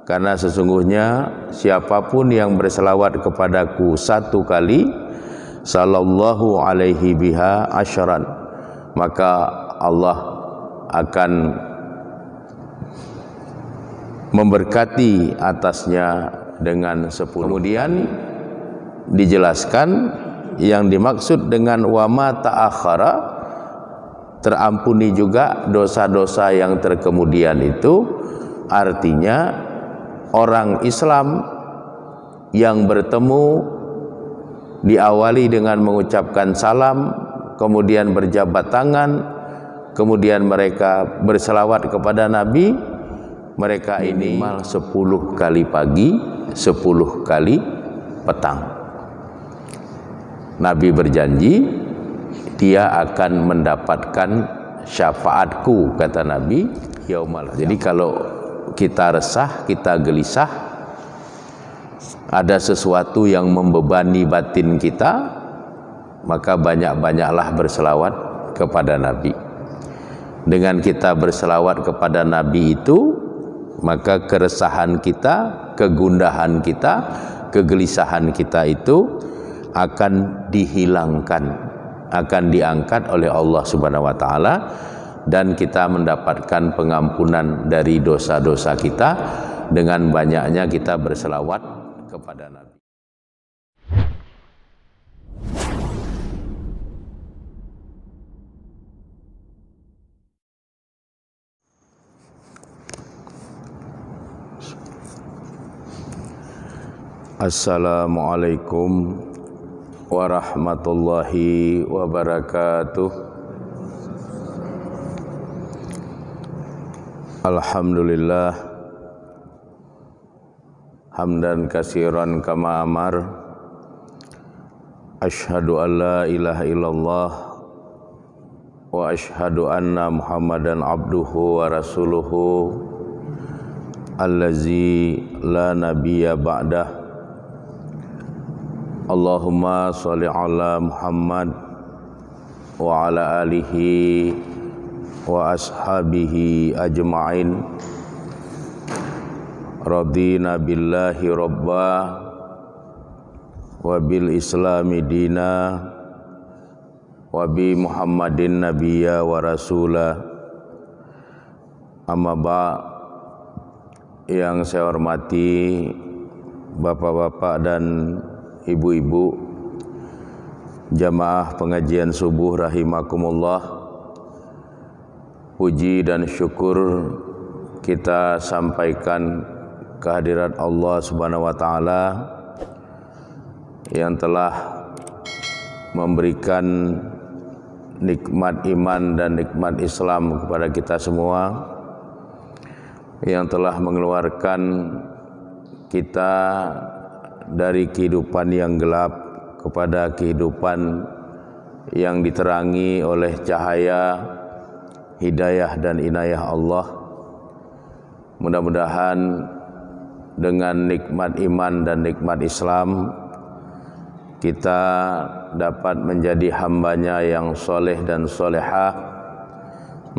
Karena sesungguhnya siapapun yang berselawat kepadaku 1 kali, sallallahu alaihi biha asyran, maka Allah akan memberkati atasnya dengan 10. Kemudian dijelaskan yang dimaksud dengan wama ta'akhara, terampuni juga dosa-dosa yang terkemudian itu, artinya orang Islam yang bertemu diawali dengan mengucapkan salam, kemudian berjabat tangan, kemudian mereka berselawat kepada Nabi, mereka ini minimal 10 kali pagi, 10 kali petang. Nabi berjanji dia akan mendapatkan syafaatku, kata Nabi, yaumal. Jadi kalau kita resah, kita gelisah, ada sesuatu yang membebani batin kita, maka banyak-banyaklah berselawat kepada Nabi. Dengan kita berselawat kepada Nabi itu, maka keresahan kita, kegundahan kita, kegelisahan kita itu akan dihilangkan, akan diangkat oleh Allah Subhanahu wa taala, dan kita mendapatkan pengampunan dari dosa-dosa kita dengan banyaknya kita berselawat kepada Nabi. Assalamualaikum warahmatullahi wabarakatuh. Alhamdulillah hamdan katsiran kama amar, asyhadu an la ilaha illallah wa asyhadu anna Muhammadan abduhu wa rasuluhu allazi la nabiyya ba'dah. Allahumma sholli ala Muhammad wa ala alihi wa ashabihi ajma'in. Radina billahi rabba wa bil islami dina wa bi Muhammadin nabiyya wa rasula. Amma ba', yang saya hormati bapak-bapak dan ibu-ibu jamaah pengajian subuh rahimakumullah. Puji dan syukur kita sampaikan kehadirat Allah Subhanahu wa taala yang telah memberikan nikmat iman dan nikmat Islam kepada kita semua, yang telah mengeluarkan kita dari kehidupan yang gelap kepada kehidupan yang diterangi oleh cahaya hidayah dan inayah Allah. Mudah-mudahan dengan nikmat iman dan nikmat Islam kita dapat menjadi hambanya yang soleh dan solehah,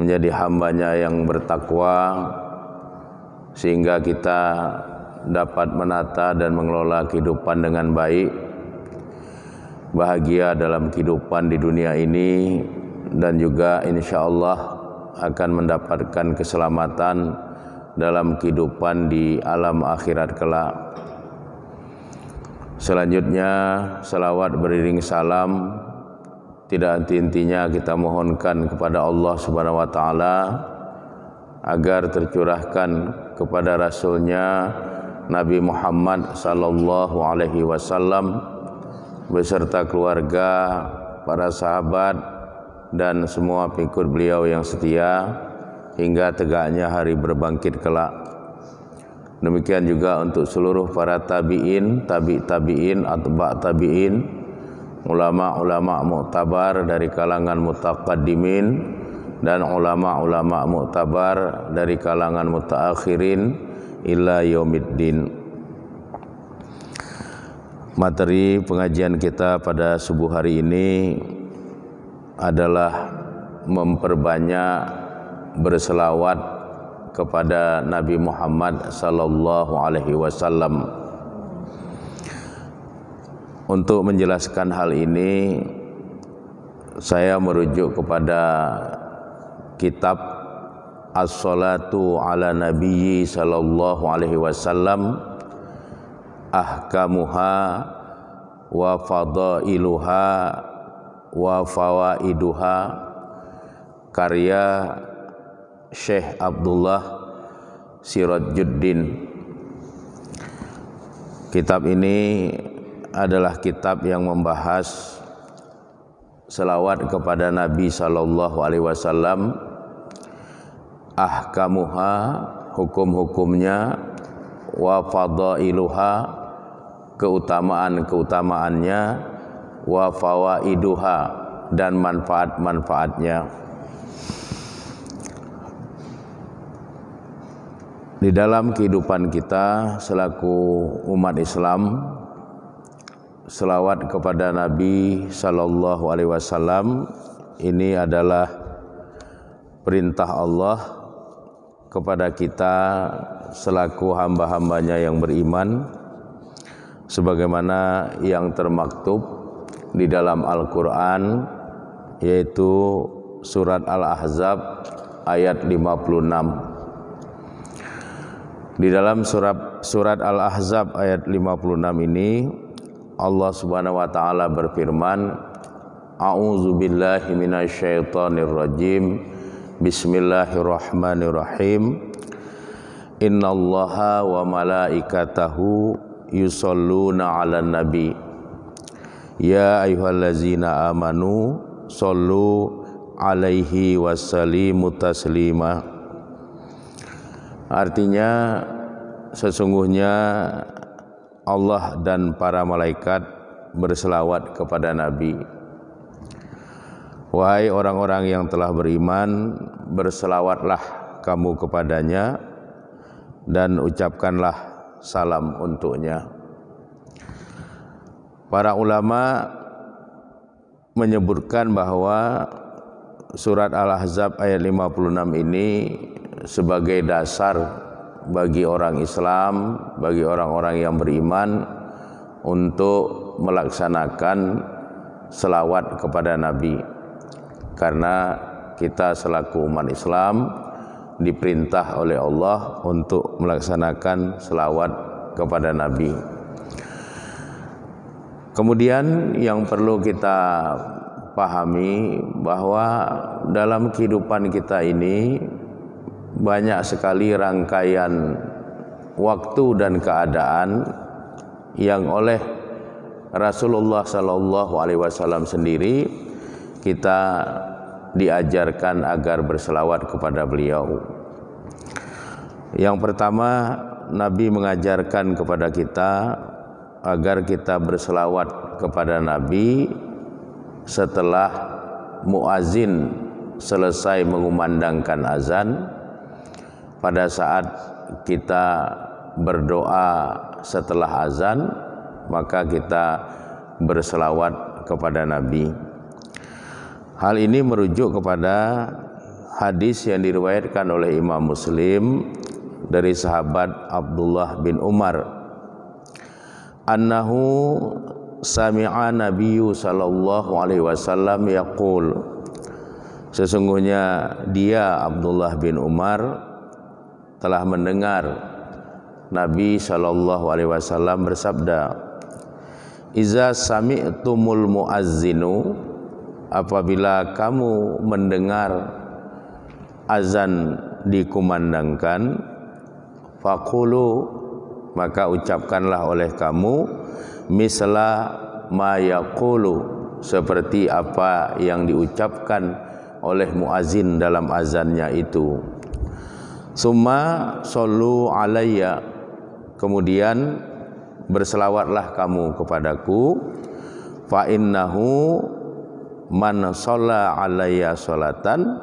menjadi hambanya yang bertakwa, sehingga kita dapat menata dan mengelola kehidupan dengan baik, bahagia dalam kehidupan di dunia ini, dan juga insya Allah akan mendapatkan keselamatan dalam kehidupan di alam akhirat kelak. Selanjutnya, salawat beriring salam tidak henti-hentinya kita mohonkan kepada Allah Subhanahu wa taala agar tercurahkan kepada Rasulnya Nabi Muhammad sallallahu alaihi wasallam beserta keluarga, para sahabat, dan semua pengikut beliau yang setia hingga tegaknya hari berbangkit kelak. Demikian juga untuk seluruh para tabi'in, tabi'in, atba' tabi'in, ulama-ulama muktabar dari kalangan mutaqaddimin, dan ulama-ulama muktabar dari kalangan mutaakhirin ila yaumiddin. Materi pengajian kita pada subuh hari ini adalah memperbanyak berselawat kepada Nabi Muhammad sallallahu alaihi wasallam. Untuk menjelaskan hal ini, saya merujuk kepada kitab As-Salatu ala Nabiyyi sallallahu alaihi wasallam, Ahkamuha wa Fadailuha wa Fawaiduha, karya Syekh Abdullah Sirajuddin. Kitab ini adalah kitab yang membahas selawat kepada Nabi sallallahu alaihi wasallam, ahkamuha, hukum-hukumnya, wa fadailuha, keutamaan-keutamaannya, wa fawaiduha, dan manfaat-manfaatnya. Di dalam kehidupan kita selaku umat Islam, selawat kepada Nabi sallallahu alaihi wasallam ini adalah perintah Allah kepada kita selaku hamba-hambanya yang beriman, sebagaimana yang termaktub di dalam Al-Quran, yaitu surat Al-Ahzab ayat 56. Di dalam surat Al-Ahzab ayat 56 ini Allah Subhanahu wa taala berfirman, A'udzubillahi minasyaitonirrajim. Bismillahirrahmanirrahim. Innallaha wa malaikatahu yusholluna 'alan nabi. Ya ayyuhallazina amanu shollu 'alaihi wasallimu taslima. Artinya, sesungguhnya Allah dan para malaikat berselawat kepada Nabi. Wahai orang-orang yang telah beriman, berselawatlah kamu kepadanya dan ucapkanlah salam untuknya. Para ulama menyebutkan bahwa surat Al-Ahzab ayat 56 ini sebagai dasar bagi orang Islam, bagi orang-orang yang beriman untuk melaksanakan selawat kepada Nabi. Karena kita selaku umat Islam diperintah oleh Allah untuk melaksanakan selawat kepada Nabi. Kemudian yang perlu kita pahami bahwa dalam kehidupan kita ini banyak sekali rangkaian waktu dan keadaan yang oleh Rasulullah sallallahu alaihi wasallam sendiri kita diajarkan agar berselawat kepada beliau. Yang pertama, Nabi mengajarkan kepada kita agar kita berselawat kepada Nabi setelah muazin selesai mengumandangkan azan. Pada saat kita berdoa setelah azan, maka kita berselawat kepada Nabi. Hal ini merujuk kepada hadis yang diriwayatkan oleh Imam Muslim dari sahabat Abdullah bin Umar, annahu sami'a Nabiyyu sallallahu alaihi wasallam yaqul, sesungguhnya dia Abdullah bin Umar telah mendengar Nabi sallallahu alaihi wasallam bersabda, iza sami'tumul muazzinu, apabila kamu mendengar azan dikumandangkan, faqulu, maka ucapkanlah oleh kamu misla ma yaqulu, seperti apa yang diucapkan oleh muazin dalam azannya itu. Summa shollu alayya, kemudian berselawatlah kamu kepadaku. Fa innahu man shalla alayya sholatan,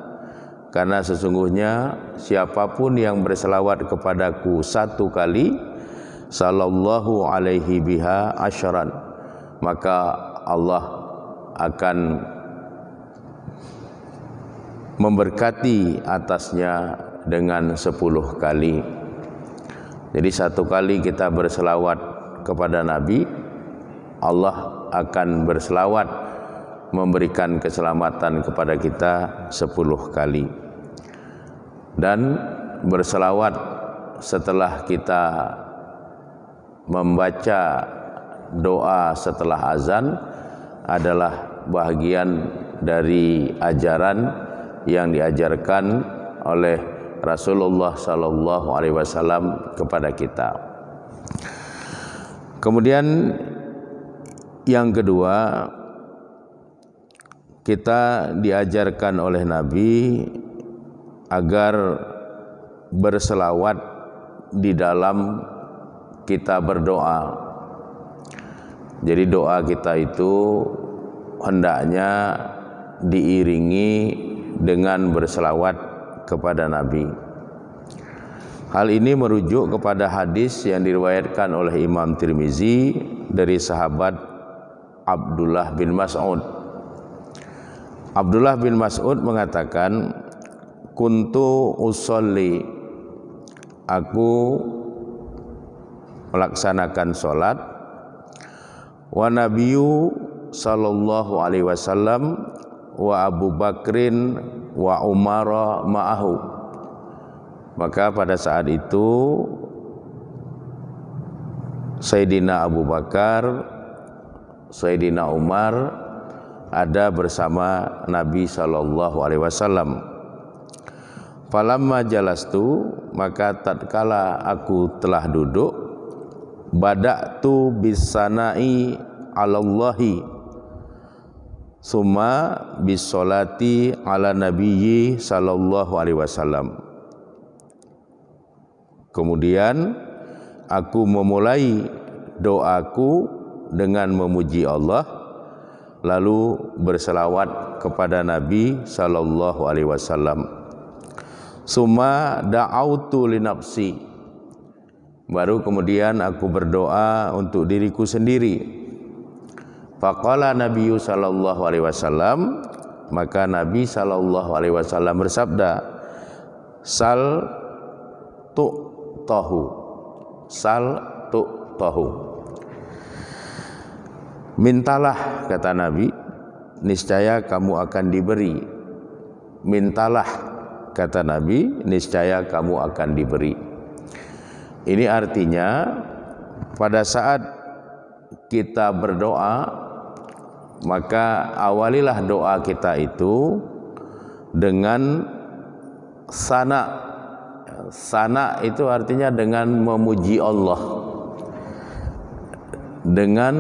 karena sesungguhnya siapapun yang berselawat kepadaku satu kali, sallallahu alaihi biha asyran, maka Allah akan memberkati atasnya dengan 10 kali. Jadi 1 kali kita berselawat kepada Nabi, Allah akan berselawat memberikan keselamatan kepada kita 10 kali. Dan berselawat setelah kita membaca doa setelah azan adalah bahagian dari ajaran yang diajarkan oleh Rasulullah sallallahu alaihi wasallam kepada kita. Kemudian yang kedua, kita diajarkan oleh Nabi agar berselawat di dalam kita berdoa. Jadi doa kita itu hendaknya diiringi dengan berselawat kepada Nabi. Hal ini merujuk kepada hadis yang diriwayatkan oleh Imam Tirmizi dari sahabat Abdullah bin Mas'ud. Abdullah bin Mas'ud mengatakan, kuntu usolli, aku melaksanakan sholat, wa nabiyyu sallallahu alaihi wasallam wa Abu Bakrin wa Umar ma'ahu. Maka pada saat itu Sayyidina Abu Bakar, Sayyidina Umar ada bersama Nabi sallallahu alaihi wasallam. Falamma jalastu, maka tatkala aku telah duduk, bada'tu bisanai 'alallahi summa bisolati 'ala nabiyyi sallallahu alaihi wasallam. Kemudian aku memulai doaku dengan memuji Allah, lalu berselawat kepada Nabi sallallahu alaihi wasallam. Summa da'autu li nafsi, baru kemudian aku berdoa untuk diriku sendiri. Faqala Nabi sallallahu alaihi wasallam, maka Nabi sallallahu alaihi wasallam bersabda, sal tu'tahu, sal tu'tahu. Mintalah, kata Nabi, niscaya kamu akan diberi. Mintalah, kata Nabi, niscaya kamu akan diberi. Ini artinya pada saat kita berdoa, maka awalilah doa kita itu dengan sana. Sana itu artinya dengan memuji Allah, dengan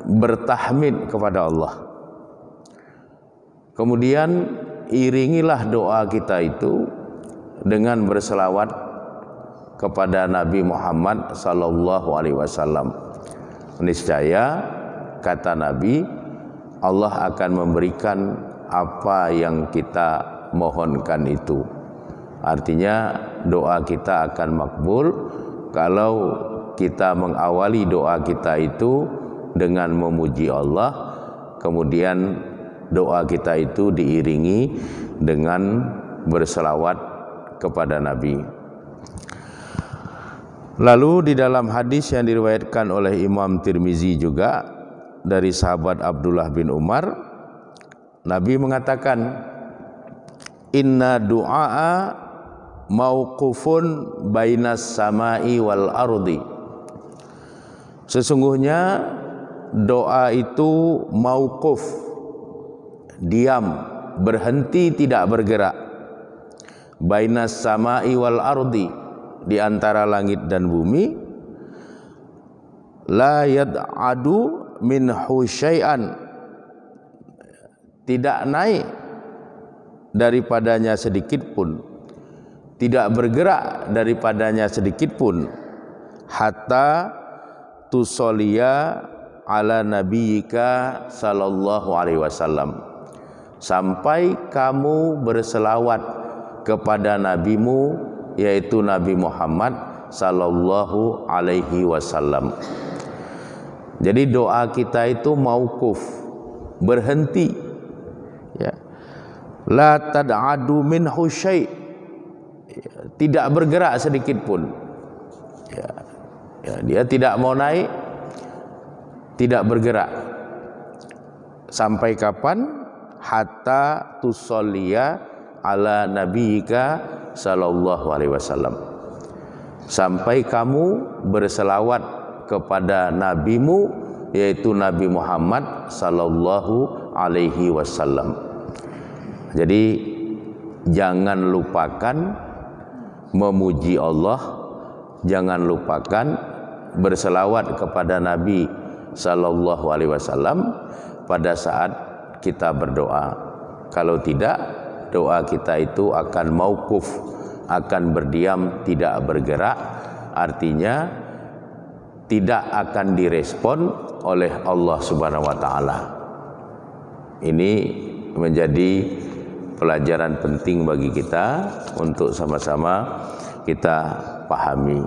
bertahmid kepada Allah. Kemudian iringilah doa kita itu dengan berselawat kepada Nabi Muhammad sallallahu alaihi wasallam. Niscaya, kata Nabi, Allah akan memberikan apa yang kita mohonkan itu. Artinya doa kita akan makbul kalau kita mengawali doa kita itu dengan memuji Allah, kemudian doa kita itu diiringi dengan berselawat kepada Nabi. Lalu di dalam hadis yang diriwayatkan oleh Imam Tirmizi juga dari sahabat Abdullah bin Umar, Nabi mengatakan, inna du'a mauqufun bainas samai wal ardi. Sesungguhnya doa itu mauquf, diam, berhenti, tidak bergerak. Bainas samai wal ardi, di antara langit dan bumi. La yad'adu minhu syai'an, tidak naik daripadanya sedikit pun, tidak bergerak daripadanya sedikit pun, hatta tusolia ala nabiyyika sallallahu alaihi wasallam, sampai kamu berselawat kepada nabimu, yaitu Nabi Muhammad sallallahu alaihi wasallam. Jadi doa kita itu mauquf, berhenti, ya. La tad'adu minhu syai', tidak bergerak sedikit pun. Dia tidak mau naik, tidak bergerak. Sampai kapan? Hatta tusolliya ala nabiyika sallallahu alaihi wasallam. Sampai kamu berselawat kepada nabimu, yaitu Nabi Muhammad sallallahu alaihi wasallam. Jadi jangan lupakan memuji Allah, jangan lupakan berselawat kepada Nabi sallallahu alaihi wasallam pada saat kita berdoa. Kalau tidak, doa kita itu akan mauquf, akan berdiam, tidak bergerak. Artinya tidak akan direspon oleh Allah Subhanahu wa taala. Ini menjadi pelajaran penting bagi kita untuk sama-sama kita pahami.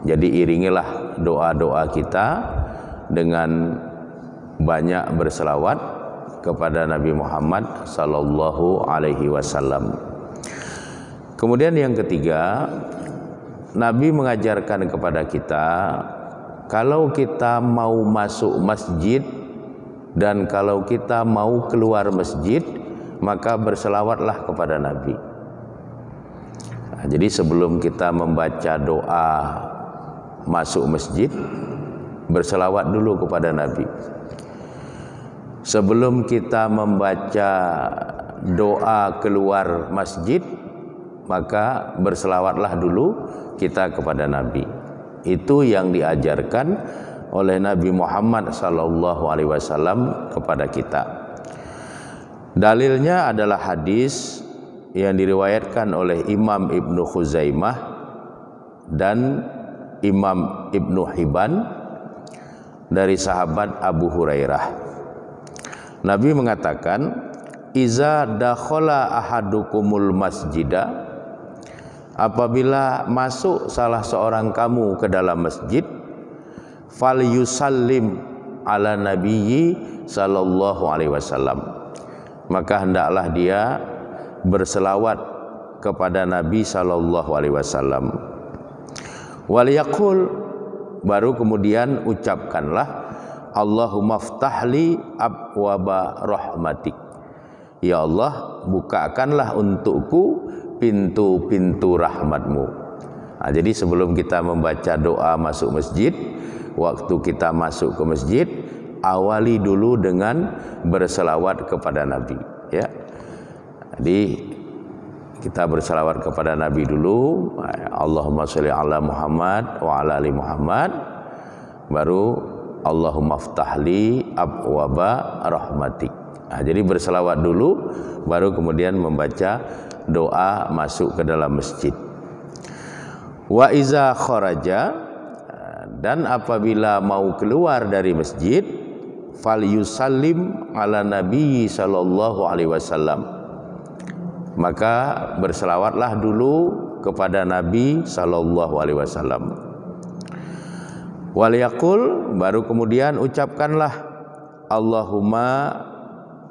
Jadi iringilah doa-doa kita dengan banyak berselawat kepada Nabi Muhammad sallallahu alaihi wasallam. Kemudian yang ketiga, Nabi mengajarkan kepada kita, kalau kita mau masuk masjid dan kalau kita mau keluar masjid, maka berselawatlah kepada Nabi. Jadi sebelum kita membaca doa masuk masjid, berselawat dulu kepada Nabi. Sebelum kita membaca doa keluar masjid, maka berselawatlah dulu kita kepada Nabi. Itu yang diajarkan oleh Nabi Muhammad sallallahu alaihi wasallam kepada kita. Dalilnya adalah hadis yang diriwayatkan oleh Imam Ibnu Khuzaimah dan Imam Ibnu Hibban dari sahabat Abu Hurairah. Nabi mengatakan, iza dakhala ahadukumul masjida, apabila masuk salah seorang kamu ke dalam masjid, fal yusallim ala nabiyyi sallallahu alaihi wasallam, maka hendaklah dia berselawat kepada Nabi sallallahu alaihi wasallam. Wal yaqul, baru kemudian ucapkanlah, Allahumma ftahli abwaba rahmatik, ya Allah bukakanlah untukku pintu-pintu rahmatmu. Nah, jadi sebelum kita membaca doa masuk masjid, waktu kita masuk ke masjid, awali dulu dengan berselawat kepada Nabi, ya. Jadi kita berselawat kepada Nabi dulu, Allahumma sholli ala Muhammad wa ala ali Muhammad, baru Allahumma ftahli abwaba rahmatik. Nah, jadi berselawat dulu, baru kemudian membaca doa masuk ke dalam masjid. Wa iza kharaja, dan apabila mau keluar dari masjid, fal yusallim ala nabi sallallahu alaihi wasallam, maka berselawatlah dulu kepada Nabi sallallahu alaihi wasallam. Wal yaqul, baru kemudian ucapkanlah, Allahumma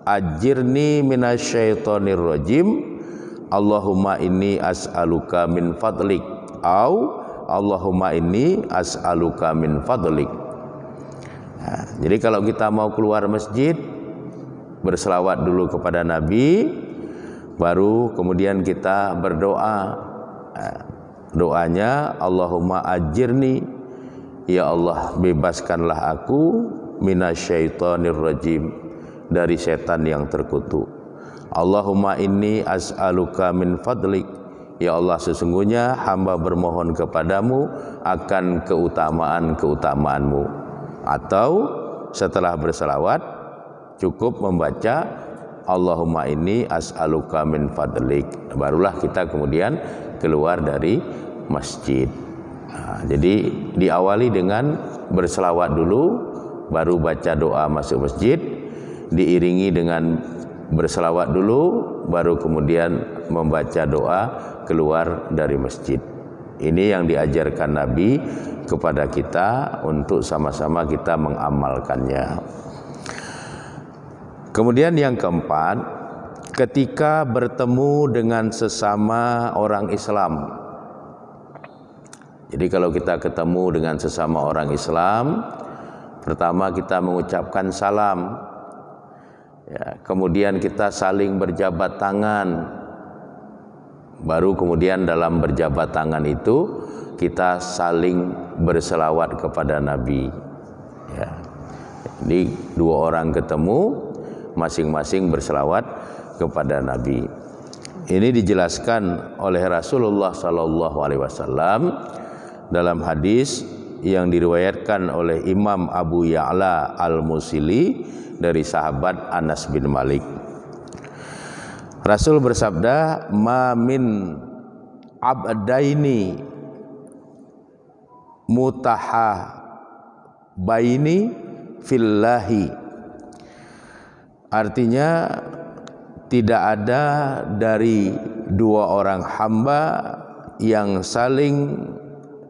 ajirni minasyaitonir rajim, Allahumma inni as'aluka min fadlik, au Allahumma inni as'aluka min fadlik. Nah, jadi kalau kita mau keluar masjid, berselawat dulu kepada Nabi, baru kemudian kita berdoa. Nah, doanya Allahumma ajirni, ya Allah bebaskanlah aku minasyaitonir rajim, dari setan yang terkutuk. Allahumma inni as'aluka min fadlik, ya Allah sesungguhnya hamba bermohon kepadamu akan keutamaan-keutamaanmu. Atau setelah berselawat cukup membaca Allahumma inni as'aluka min fadlik, barulah kita kemudian keluar dari masjid. Nah, jadi diawali dengan berselawat dulu, baru baca doa masuk masjid, diiringi dengan berselawat dulu, baru kemudian membaca doa keluar dari masjid. Ini yang diajarkan Nabi kepada kita untuk sama-sama kita mengamalkannya. Kemudian yang keempat, ketika bertemu dengan sesama orang Islam. Jadi kalau kita ketemu dengan sesama orang Islam, pertama kita mengucapkan salam, ya, kemudian kita saling berjabat tangan, baru kemudian dalam berjabat tangan itu kita saling berselawat kepada Nabi. Ya. Jadi dua orang ketemu, masing-masing berselawat kepada Nabi. Ini dijelaskan oleh Rasulullah SAW dalam hadis yang diriwayatkan oleh Imam Abu Ya'la Al-Musili dari sahabat Anas bin Malik. Rasul bersabda, "Ma min abdaini mutahabbaini fillahi." Artinya tidak ada dari dua orang hamba yang saling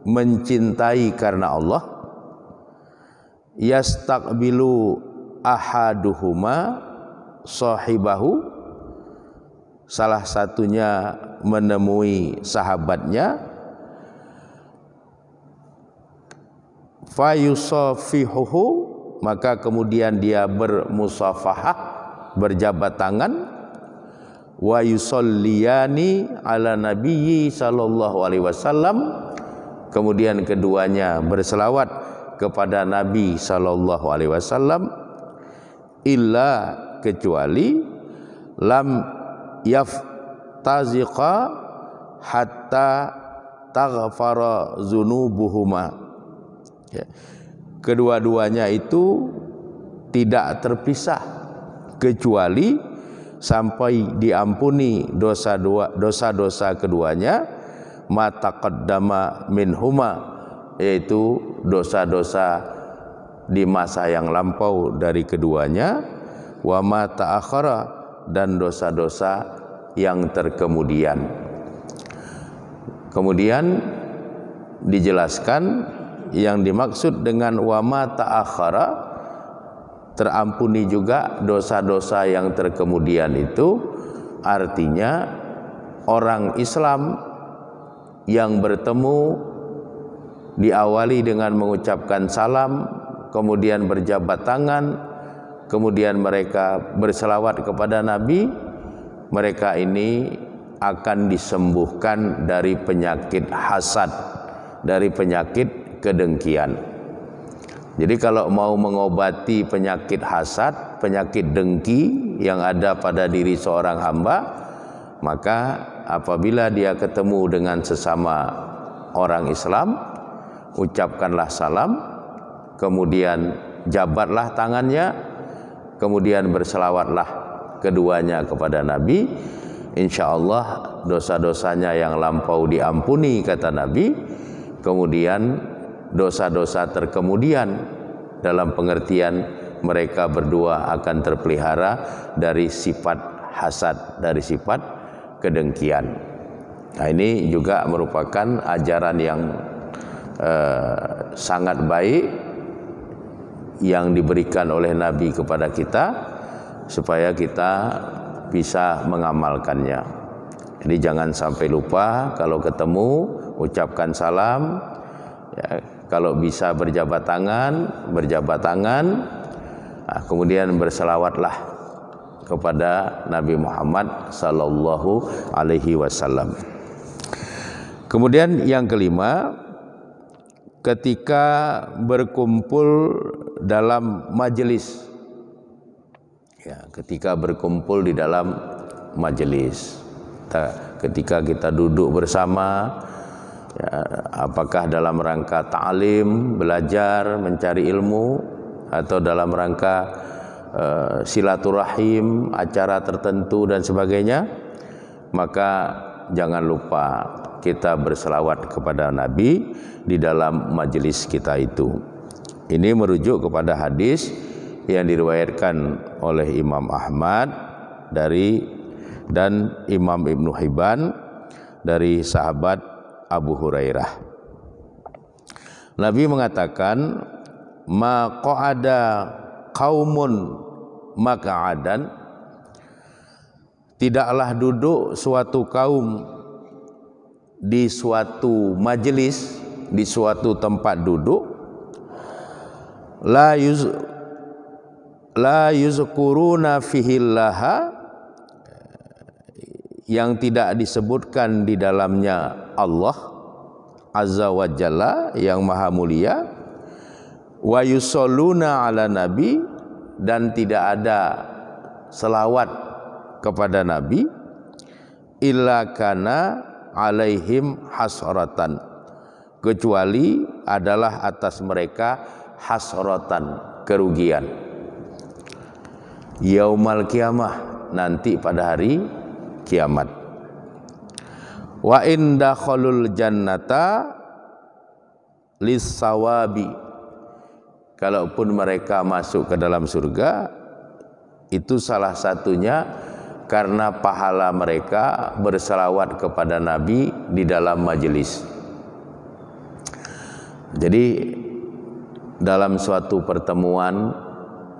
mencintai karena Allah, yastaqbilu ahaduhuma sahibahu, salah satunya menemui sahabatnya, fayusafihuhu, maka kemudian dia bermusafahah, berjabat tangan, wa yusalliyani ala nabiyyi sallallahu alaihi wasallam, kemudian keduanya berselawat kepada Nabi sallallahu alaihi wasallam, illa, kecuali, lam yaftaziqa hatta taghfara dzunubuhuma. Ya. Kedua-duanya itu tidak terpisah kecuali sampai diampuni dosa-dosa keduanya, ma taqaddama minhuma, yaitu dosa-dosa di masa yang lampau dari keduanya, wa ma ta'akhara, dan dosa-dosa yang terkemudian. Kemudian dijelaskan yang dimaksud dengan wa ma ta'akhara, terampuni juga dosa-dosa yang terkemudian itu artinya orang Islam yang bertemu diawali dengan mengucapkan salam, kemudian berjabat tangan, kemudian mereka berselawat kepada Nabi, mereka ini akan disembuhkan dari penyakit hasad, dari penyakit kedengkian. Jadi kalau mau mengobati penyakit hasad, penyakit dengki yang ada pada diri seorang hamba, maka apabila dia ketemu dengan sesama orang Islam, ucapkanlah salam, kemudian jabatlah tangannya, kemudian berselawatlah keduanya kepada Nabi. Insya Allah dosa-dosanya yang lampau diampuni, kata Nabi. Kemudian dosa-dosa terkemudian dalam pengertian mereka berdua akan terpelihara dari sifat hasad, dari sifat kedengkian. Nah, ini juga merupakan ajaran yang sangat baik yang diberikan oleh Nabi kepada kita supaya kita bisa mengamalkannya. Jadi jangan sampai lupa kalau ketemu ucapkan salam, ya, kalau bisa berjabat tangan, nah, kemudian berselawatlah kepada Nabi Muhammad sallallahu alaihi wasallam. Kemudian yang kelima, ketika berkumpul dalam majelis, ya, ketika berkumpul di dalam majelis, ketika kita duduk bersama, ya, apakah dalam rangka ta'lim, belajar, mencari ilmu, atau dalam rangka silaturahim, acara tertentu dan sebagainya, maka jangan lupa kita berselawat kepada Nabi di dalam majelis kita itu. Ini merujuk kepada hadis yang diriwayatkan oleh Imam Ahmad dan Imam Ibnu Hibban dari sahabat Abu Hurairah. Nabi mengatakan, ma qa'ada qaumun maka'adan, tidaklah duduk suatu kaum di suatu majelis, di suatu tempat duduk, la yuzkuruna fihillaha, yang tidak disebutkan di dalamnya Allah Azza wa Jalla yang maha mulia, wa yusalluna ala nabi, dan tidak ada selawat kepada Nabi, illa kana alaihim hasratan, kecuali adalah atas mereka hasratan, kerugian. Yaumal kiamah, nanti pada hari kiamat. Wa in dakhalul jannata lis-sawabi, kalaupun mereka masuk ke dalam surga, itu salah satunya karena pahala mereka berselawat kepada Nabi di dalam majelis. Jadi dalam suatu pertemuan,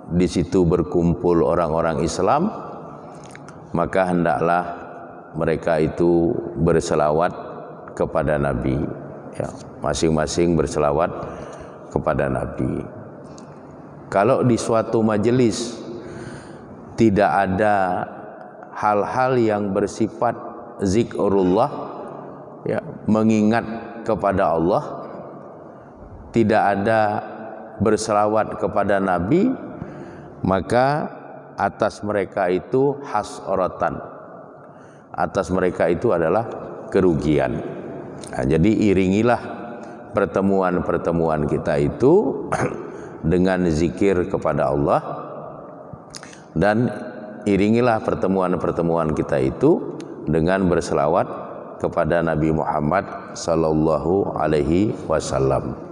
di situ berkumpul orang-orang Islam, maka hendaklah mereka itu berselawat kepada Nabi, ya, masing-masing berselawat kepada Nabi. Kalau di suatu majelis tidak ada hal-hal yang bersifat zikrullah, ya, mengingat kepada Allah, tidak ada berselawat kepada Nabi, maka atas mereka itu hasratan, atas mereka itu adalah kerugian. Nah, jadi iringilah pertemuan-pertemuan kita itu dengan zikir kepada Allah, dan iringilah pertemuan-pertemuan kita itu dengan berselawat kepada Nabi Muhammad sallallahu alaihi wasallam.